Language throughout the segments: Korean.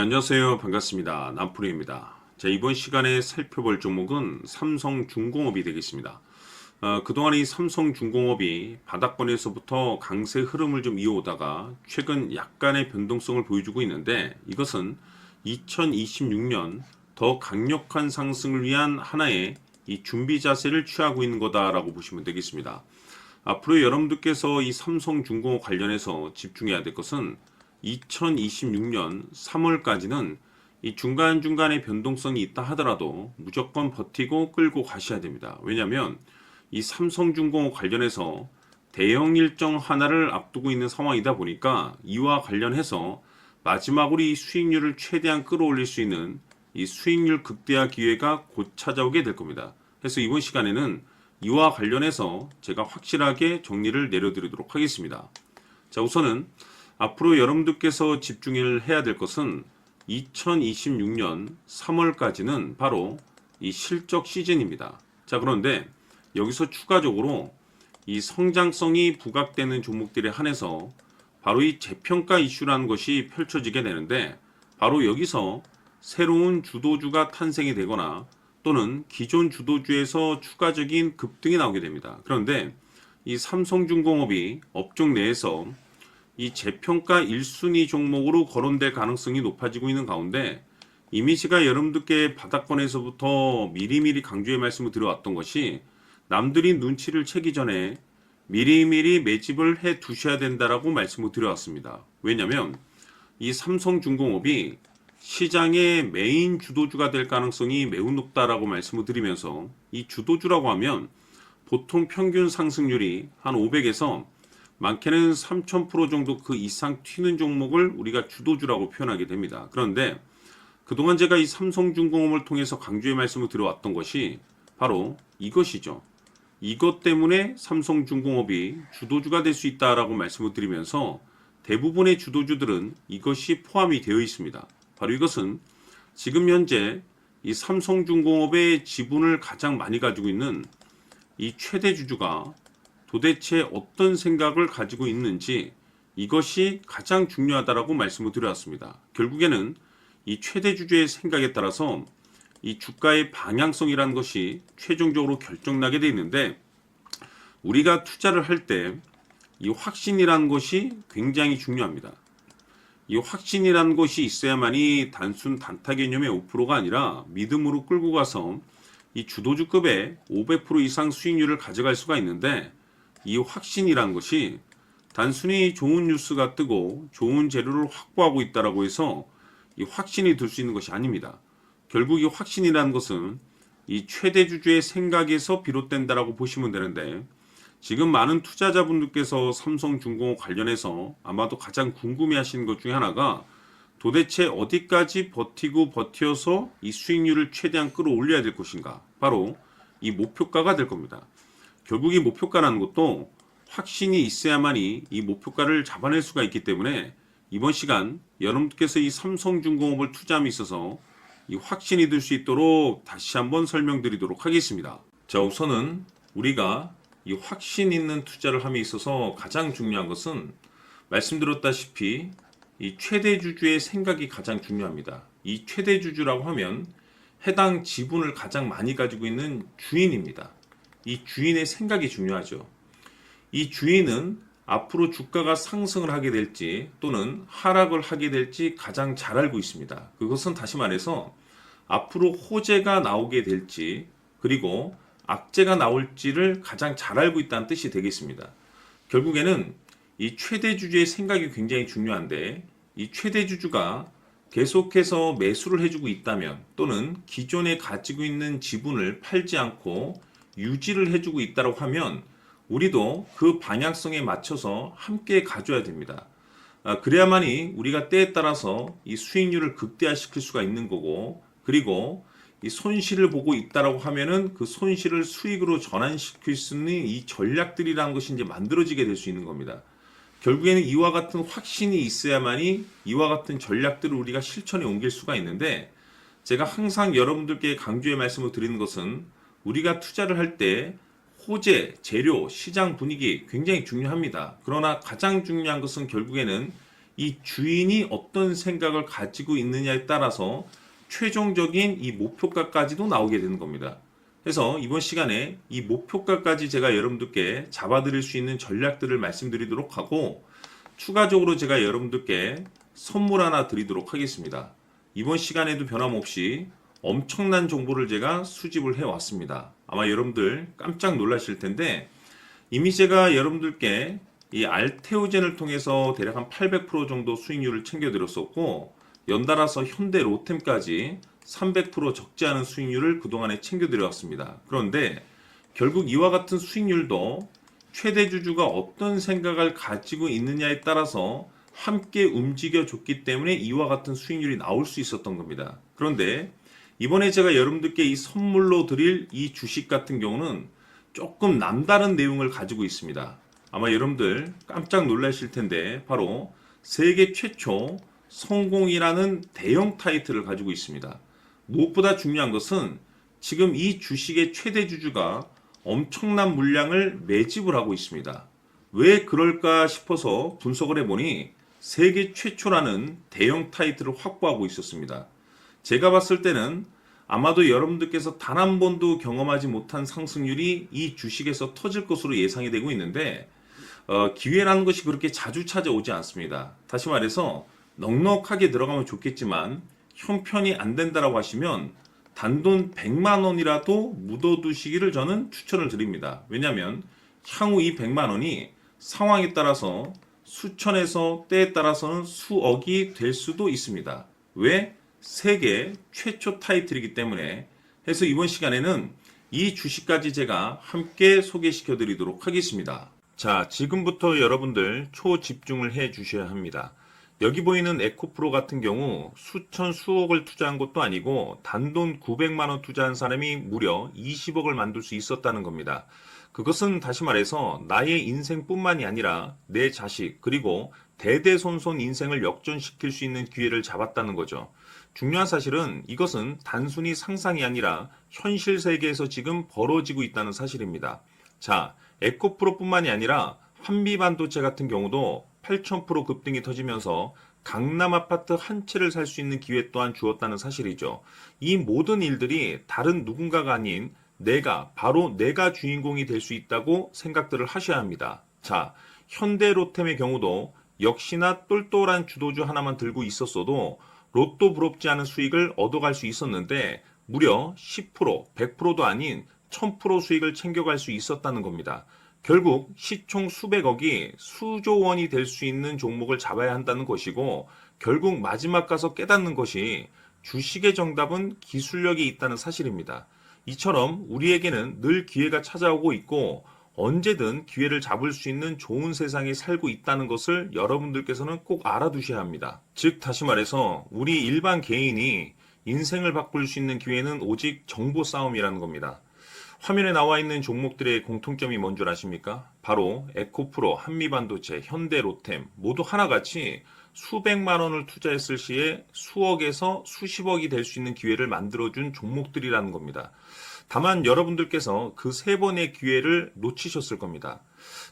안녕하세요. 반갑습니다. 남프로입니다. 자, 이번 시간에 살펴볼 종목은 삼성중공업이 되겠습니다. 그동안 이 삼성중공업이 바닥권에서부터 강세 흐름을 좀 이어오다가 최근 약간의 변동성을 보여주고 있는데, 이것은 2026년 더 강력한 상승을 위한 하나의 이 준비 자세를 취하고 있는 거다라고 보시면 되겠습니다. 앞으로 여러분들께서 이 삼성중공업 관련해서 집중해야 될 것은 2026년 3월까지는 이 중간중간에 변동성이 있다 하더라도 무조건 버티고 끌고 가셔야 됩니다. 왜냐하면 이 삼성중공업 관련해서 대형 일정 하나를 앞두고 있는 상황이다 보니까 이와 관련해서 마지막으로 이 수익률을 최대한 끌어올릴 수 있는 이 수익률 극대화 기회가 곧 찾아오게 될 겁니다. 그래서 이번 시간에는 이와 관련해서 제가 확실하게 정리를 내려드리도록 하겠습니다. 자, 우선은 앞으로 여러분들께서 집중을 해야 될 것은 2026년 3월까지는 바로 이 실적 시즌입니다. 자, 그런데 여기서 추가적으로 이 성장성이 부각되는 종목들에 한해서 바로 이 재평가 이슈라는 것이 펼쳐지게 되는데, 바로 여기서 새로운 주도주가 탄생이 되거나 또는 기존 주도주에서 추가적인 급등이 나오게 됩니다. 그런데 이 삼성중공업이 업종 내에서 이 재평가 1순위 종목으로 거론될 가능성이 높아지고 있는 가운데, 이미 제가 여러분들께 바닥권에서부터 미리미리 강조의 말씀을 드려왔던 것이, 남들이 눈치를 채기 전에 미리미리 매집을 해 두셔야 된다라고 말씀을 드려왔습니다. 왜냐하면 이 삼성중공업이 시장의 메인 주도주가 될 가능성이 매우 높다라고 말씀을 드리면서, 이 주도주라고 하면 보통 평균 상승률이 한 500에서 많게는 3000% 정도 그 이상 튀는 종목을 우리가 주도주라고 표현하게 됩니다. 그런데 그동안 제가 이 삼성중공업을 통해서 강조의 말씀을 드려왔던 것이 바로 이것이죠. 이것 때문에 삼성중공업이 주도주가 될 수 있다라고 말씀을 드리면서, 대부분의 주도주들은 이것이 포함이 되어 있습니다. 바로 이것은 지금 현재 이 삼성중공업의 지분을 가장 많이 가지고 있는 이 최대 주주가 도대체 어떤 생각을 가지고 있는지, 이것이 가장 중요하다라고 말씀을 드려왔습니다. 결국에는 이 최대 주주의 생각에 따라서 이 주가의 방향성이라는 것이 최종적으로 결정나게 되어 있는데, 우리가 투자를 할 때 이 확신이라는 것이 굉장히 중요합니다. 이 확신이라는 것이 있어야만이 단순 단타 개념의 5%가 아니라 믿음으로 끌고 가서 이 주도주급의 500% 이상 수익률을 가져갈 수가 있는데, 이 확신이라는 것이 단순히 좋은 뉴스가 뜨고 좋은 재료를 확보하고 있다라고 해서 이 확신이 들 수 있는 것이 아닙니다. 결국 이 확신이라는 것은 이 최대 주주의 생각에서 비롯된다라고 보시면 되는데, 지금 많은 투자자분들께서 삼성중공업 관련해서 아마도 가장 궁금해하시는 것 중에 하나가, 도대체 어디까지 버티고 버텨서 이 수익률을 최대한 끌어올려야 될 것인가, 바로 이 목표가가 될 겁니다. 결국 이 목표가라는 것도 확신이 있어야만이 이 목표가를 잡아낼 수가 있기 때문에, 이번 시간 여러분께서 이 삼성중공업을 투자함에 있어서 이 확신이 들 수 있도록 다시 한번 설명드리도록 하겠습니다. 자, 우선은 우리가 이 확신 있는 투자를 함에 있어서 가장 중요한 것은, 말씀드렸다시피 이 최대 주주의 생각이 가장 중요합니다. 이 최대 주주라고 하면 해당 지분을 가장 많이 가지고 있는 주인입니다. 이 주인의 생각이 중요하죠. 이 주인은 앞으로 주가가 상승을 하게 될지 또는 하락을 하게 될지 가장 잘 알고 있습니다. 그것은 다시 말해서 앞으로 호재가 나오게 될지 그리고 악재가 나올지를 가장 잘 알고 있다는 뜻이 되겠습니다. 결국에는 이 최대 주주의 생각이 굉장히 중요한데, 이 최대 주주가 계속해서 매수를 해주고 있다면 또는 기존에 가지고 있는 지분을 팔지 않고 유지를 해주고 있다고 하면, 우리도 그 방향성에 맞춰서 함께 가져야 됩니다. 그래야만이 우리가 때에 따라서 이 수익률을 극대화시킬 수가 있는 거고, 그리고 이 손실을 보고 있다라고 하면은 그 손실을 수익으로 전환시킬 수 있는 이 전략들이라는 것이 이제 만들어지게 될 수 있는 겁니다. 결국에는 이와 같은 확신이 있어야만이 이와 같은 전략들을 우리가 실천에 옮길 수가 있는데, 제가 항상 여러분들께 강조의 말씀을 드리는 것은, 우리가 투자를 할 때 호재, 재료, 시장 분위기 굉장히 중요합니다. 그러나 가장 중요한 것은 결국에는 이 주인이 어떤 생각을 가지고 있느냐에 따라서 최종적인 이 목표가까지도 나오게 되는 겁니다. 그래서 이번 시간에 이 목표가까지 제가 여러분들께 잡아드릴 수 있는 전략들을 말씀드리도록 하고, 추가적으로 제가 여러분들께 선물 하나 드리도록 하겠습니다. 이번 시간에도 변함없이 엄청난 정보를 제가 수집을 해왔습니다. 아마 여러분들 깜짝 놀라실 텐데, 이미 제가 여러분들께 이 알테오젠을 통해서 대략 한 800% 정도 수익률을 챙겨드렸었고, 연달아서 현대 로템까지 300% 적지 않은 수익률을 그동안에 챙겨드려왔습니다. 그런데 결국 이와 같은 수익률도 최대 주주가 어떤 생각을 가지고 있느냐에 따라서 함께 움직여줬기 때문에 이와 같은 수익률이 나올 수 있었던 겁니다. 그런데 이번에 제가 여러분들께 이 선물로 드릴 이 주식 같은 경우는 조금 남다른 내용을 가지고 있습니다. 아마 여러분들 깜짝 놀라실 텐데, 바로 세계 최초 성공이라는 대형 타이틀을 가지고 있습니다. 무엇보다 중요한 것은 지금 이 주식의 최대 주주가 엄청난 물량을 매집을 하고 있습니다. 왜 그럴까 싶어서 분석을 해보니 세계 최초라는 대형 타이틀을 확보하고 있었습니다. 제가 봤을 때는 아마도 여러분들께서 단 한 번도 경험하지 못한 상승률이 이 주식에서 터질 것으로 예상이 되고 있는데, 기회라는 것이 그렇게 자주 찾아오지 않습니다. 다시 말해서 넉넉하게 들어가면 좋겠지만 형편이 안 된다라고 하시면 단돈 100만 원이라도 묻어두시기를 저는 추천을 드립니다. 왜냐하면 향후 이 100만 원이 상황에 따라서 수천에서 때에 따라서는 수억이 될 수도 있습니다. 왜? 세계 최초 타이틀이기 때문에. 해서 이번 시간에는 이 주식까지 제가 함께 소개시켜 드리도록 하겠습니다. 자, 지금부터 여러분들 초집중을 해 주셔야 합니다. 여기 보이는 에코프로 같은 경우 수천 수억을 투자한 것도 아니고 단돈 900만 원 투자한 사람이 무려 20억을 만들 수 있었다는 겁니다. 그것은 다시 말해서 나의 인생뿐만이 아니라 내 자식 그리고 대대손손 인생을 역전시킬 수 있는 기회를 잡았다는 거죠. 중요한 사실은 이것은 단순히 상상이 아니라 현실 세계에서 지금 벌어지고 있다는 사실입니다. 자, 에코프로뿐만이 아니라 한미반도체 같은 경우도 8,000% 급등이 터지면서 강남 아파트 한 채를 살 수 있는 기회 또한 주었다는 사실이죠. 이 모든 일들이 다른 누군가가 아닌 바로 내가 주인공이 될 수 있다고 생각들을 하셔야 합니다. 자, 현대로템의 경우도 역시나 똘똘한 주도주 하나만 들고 있었어도 로또 부럽지 않은 수익을 얻어갈 수 있었는데 무려 10%, 100%도 아닌 1000% 수익을 챙겨갈 수 있었다는 겁니다. 결국 시총 수백억이 수조 원이 될 수 있는 종목을 잡아야 한다는 것이고, 결국 마지막 가서 깨닫는 것이 주식의 정답은 기술력이 있다는 사실입니다. 이처럼 우리에게는 늘 기회가 찾아오고 있고 언제든 기회를 잡을 수 있는 좋은 세상에 살고 있다는 것을 여러분들께서는 꼭 알아두셔야 합니다. 즉 다시 말해서 우리 일반 개인이 인생을 바꿀 수 있는 기회는 오직 정보 싸움이라는 겁니다. 화면에 나와 있는 종목들의 공통점이 뭔 줄 아십니까? 바로 에코프로, 한미반도체, 현대로템 모두 하나같이 수백만 원을 투자했을 시에 수억에서 수십억이 될 수 있는 기회를 만들어준 종목들이라는 겁니다. 다만 여러분들께서 그 세 번의 기회를 놓치셨을 겁니다.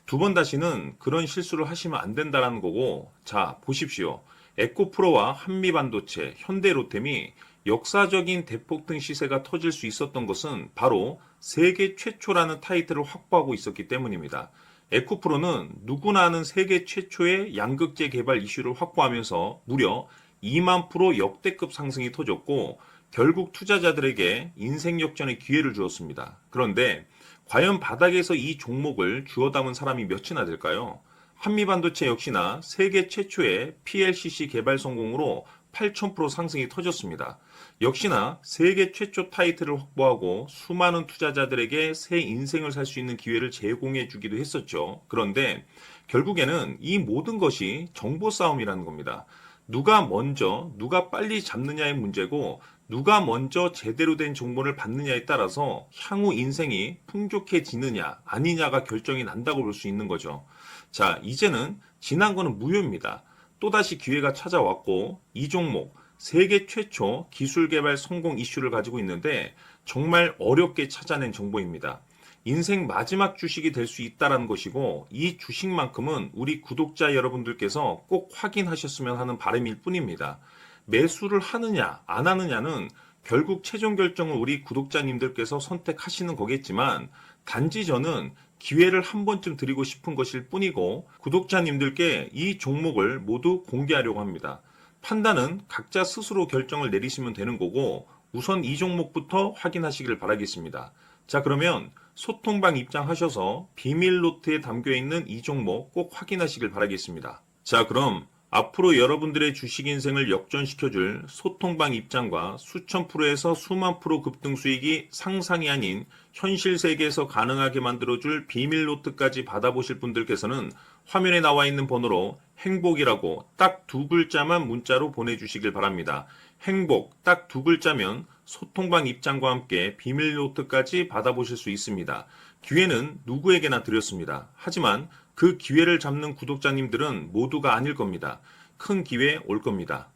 두 번 다시는 그런 실수를 하시면 안 된다는 거고, 자 보십시오. 에코프로와 한미반도체, 현대로템이 역사적인 대폭등 시세가 터질 수 있었던 것은 바로 세계 최초라는 타이틀을 확보하고 있었기 때문입니다. 에코프로는 누구나 아는 세계 최초의 양극재 개발 이슈를 확보하면서 무려 2만 프로 역대급 상승이 터졌고 결국 투자자들에게 인생 역전의 기회를 주었습니다. 그런데 과연 바닥에서 이 종목을 주워 담은 사람이 몇이나 될까요? 한미반도체 역시나 세계 최초의 PLCC 개발 성공으로 8,000% 상승이 터졌습니다. 역시나 세계 최초 타이틀을 확보하고 수많은 투자자들에게 새 인생을 살 수 있는 기회를 제공해 주기도 했었죠. 그런데 결국에는 이 모든 것이 정보 싸움이라는 겁니다. 누가 먼저, 누가 빨리 잡느냐의 문제고 누가 먼저 제대로 된 정보를 받느냐에 따라서 향후 인생이 풍족해지느냐 아니냐가 결정이 난다고 볼 수 있는 거죠. 자, 이제는 지난 거는 무효입니다. 또다시 기회가 찾아왔고 이 종목 세계 최초 기술 개발 성공 이슈를 가지고 있는데 정말 어렵게 찾아낸 정보입니다. 인생 마지막 주식이 될 수 있다라는 것이고 이 주식만큼은 우리 구독자 여러분들께서 꼭 확인하셨으면 하는 바람일 뿐입니다. 매수를 하느냐 안 하느냐는 결국 최종 결정을 우리 구독자님들께서 선택하시는 거겠지만 단지 저는 기회를 한 번쯤 드리고 싶은 것일 뿐이고 구독자님들께 이 종목을 모두 공개하려고 합니다. 판단은 각자 스스로 결정을 내리시면 되는 거고 우선 이 종목부터 확인하시길 바라겠습니다. 자, 그러면 소통방 입장하셔서 비밀 노트에 담겨 있는 이 종목 꼭 확인하시길 바라겠습니다. 자, 그럼 앞으로 여러분들의 주식 인생을 역전시켜줄 소통방 입장과 수천 프로에서 수만 프로 급등 수익이 상상이 아닌 현실 세계에서 가능하게 만들어줄 비밀 노트까지 받아보실 분들께서는 화면에 나와 있는 번호로 행복이라고 딱 두 글자만 문자로 보내주시길 바랍니다. 행복 딱 두 글자면 소통방 입장과 함께 비밀 노트까지 받아보실 수 있습니다. 기회는 누구에게나 드렸습니다. 하지만 그 기회를 잡는 구독자님들은 모두가 아닐 겁니다. 큰 기회 올 겁니다.